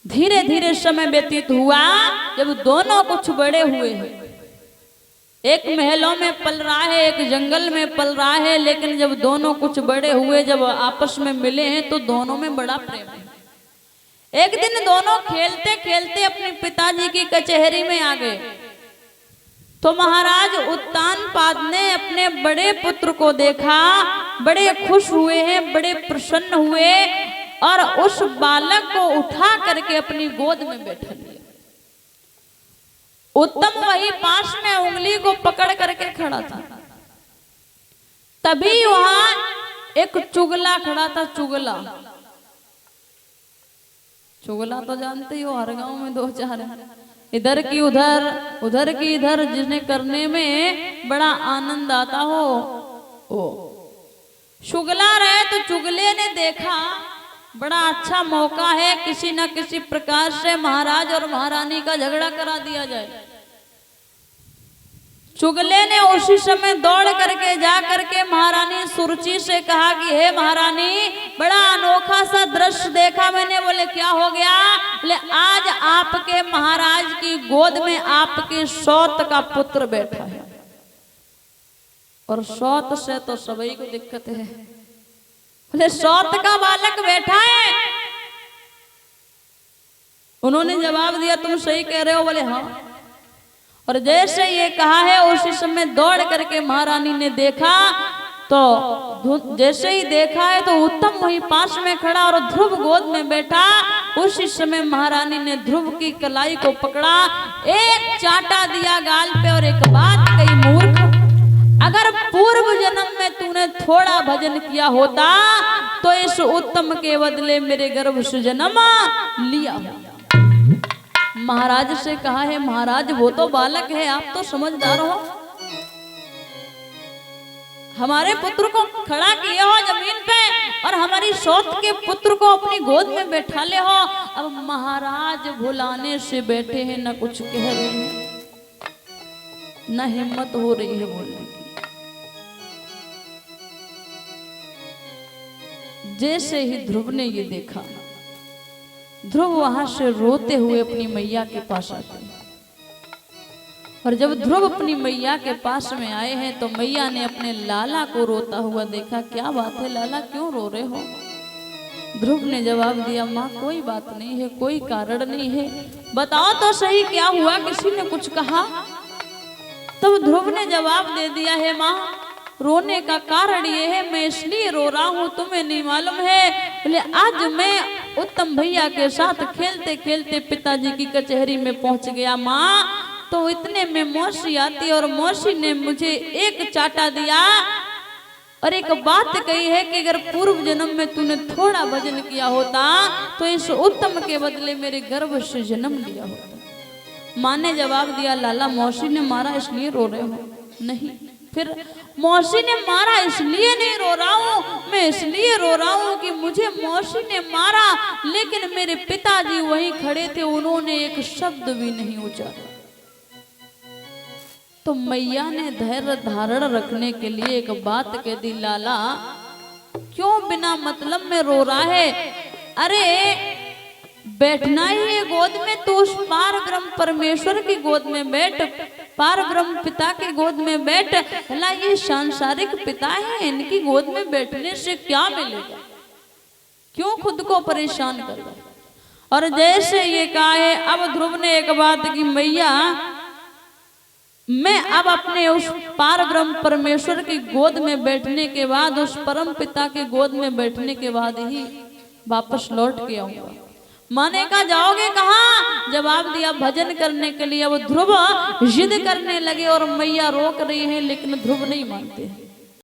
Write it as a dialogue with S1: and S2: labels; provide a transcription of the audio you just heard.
S1: धीरे धीरे समय व्यतीत हुआ, जब दोनों कुछ बड़े हुए हैं, एक महलों में पल रहा है, एक जंगल में पल रहा है, लेकिन जब दोनों कुछ बड़े हुए, जब आपस में मिले हैं तो दोनों में बड़ा प्रेम है। एक दिन दोनों खेलते खेलते अपने पिताजी की कचहरी में आ गए, तो महाराज उत्तानपाद ने अपने बड़े पुत्र को देखा, बड़े खुश हुए हैं, बड़े प्रसन्न हुए और उस बालक को उठा करके अपनी गोद में बैठा लिया। उत्तम वही पास में उंगली को पकड़ करके खड़ा था, तभी वहां एक चुगला खड़ा था। चुगला तो जानते ही हो, हर गांव में दो चार है, इधर की उधर, उधर की इधर, जिन्हें करने में बड़ा आनंद आता हो वो चुगला रहे। तो चुगले ने देखा बड़ा अच्छा मौका है, किसी न किसी प्रकार से महाराज और महारानी का झगड़ा करा दिया जाए। चुगले ने उसी समय दौड़ करके जा करके महारानी सुरुचि से कहा कि हे महारानी, बड़ा अनोखा सा दृश्य देखा मैंने। बोले क्या हो गया? बोले आज आपके महाराज की गोद में आपके सौत का पुत्र बैठा है, और सौत से तो सभी को दिक्कत है। बोले सौत का बालक बैठा है? उन्होंने जवाब दिया तुम सही कह रहे हो। बोले हाँ। और जैसे ये कहा है उसी समय दौड़ करके महारानी ने देखा, तो जैसे ही देखा है तो उत्तम वहीं पास में खड़ा और ध्रुव गोद में बैठा। उसी समय महारानी ने ध्रुव की कलाई को पकड़ा, एक चाटा दिया गाल पे और एक बात कही, मूर्ख, अगर पूर्व जन्म में तूने थोड़ा भजन किया होता तो इस उत्तम के बदले मेरे गर्भ से जन्म लिया। महाराज से कहा है महाराज वो तो बालक है, आप तो समझदार हो, हमारे पुत्र को खड़ा किए हो जमीन पे और हमारी सौत के पुत्र को अपनी गोद में बैठा ले हो। अब महाराज भुलाने से बैठे हैं, न कुछ कह रहे हैं, न हिम्मत हो रही है बोलने की। जैसे ही ध्रुव ने ये देखा, ध्रुव वहां से रोते हुए अपनी मैया के पास आते हैं। और जब ध्रुव अपनी मैया के पास में आए हैं तो मैया ने अपने लाला को रोता हुआ देखा। क्या बात है लाला, क्यों रो रहे हो? ध्रुव ने जवाब दिया माँ कोई बात नहीं है, कोई कारण नहीं है, बताओ तो सही क्या हुआ, किसी ने कुछ कहा? तब ध्रुव ने जवाब दे दिया है माँ, रोने का कारण ये है, मैं इसलिए रो रहा हूँ तुम्हें नहीं मालूम है। बोले आज मैं उत्तम भैया के साथ खेलते खेलते पिताजी की कचहरी में पहुंच गया माँ, तो इतने में मौसी आती और मौसी ने मुझे एक चाटा दिया और एक बात कही है कि अगर पूर्व जन्म में तूने थोड़ा भजन किया होता तो इस उत्तम के बदले मेरे गर्भ से जन्म लिया होता। माँ ने जवाब दिया लाला मौसी ने मारा इसलिए रो रहे हो? नहीं। फिर मौसी ने मारा इसलिए नहीं रो रहा हूँ, मैं इसलिए रो रहा हूँ कि मुझे मौसी ने मारा लेकिन मेरे पिताजी वहीं खड़े थे, उन्होंने एक शब्द भी नहीं उच्चारा। तो मैया ने धैर्य धारण रखने के लिए एक बात कह दी, लाला क्यों बिना मतलब में रो रहा है? अरे बैठना ही है गोद में तो उस पार ब्रह्म परमेश्वर की गोद में बैठ, पार ब्रह्म पिता की गोद में बैठ। भला ये सांसारिक पिता है, इनकी गोद में बैठने से क्या मिलेगा? क्यों खुद को परेशान कर रहा? और जैसे ये कहा है, अब ध्रुव ने एक बात की, मैया मैं अब अपने उस पार ब्रह्म परमेश्वर की गोद में बैठने के बाद, उस परम पिता की गोद में बैठने के बाद ही वापस लौट के आऊंगा। माने कहा जाओगे कहाँ? जवाब दिया भजन करने के लिए। वो ध्रुव जिद करने लगे और मैया रोक रही है लेकिन ध्रुव नहीं मानते।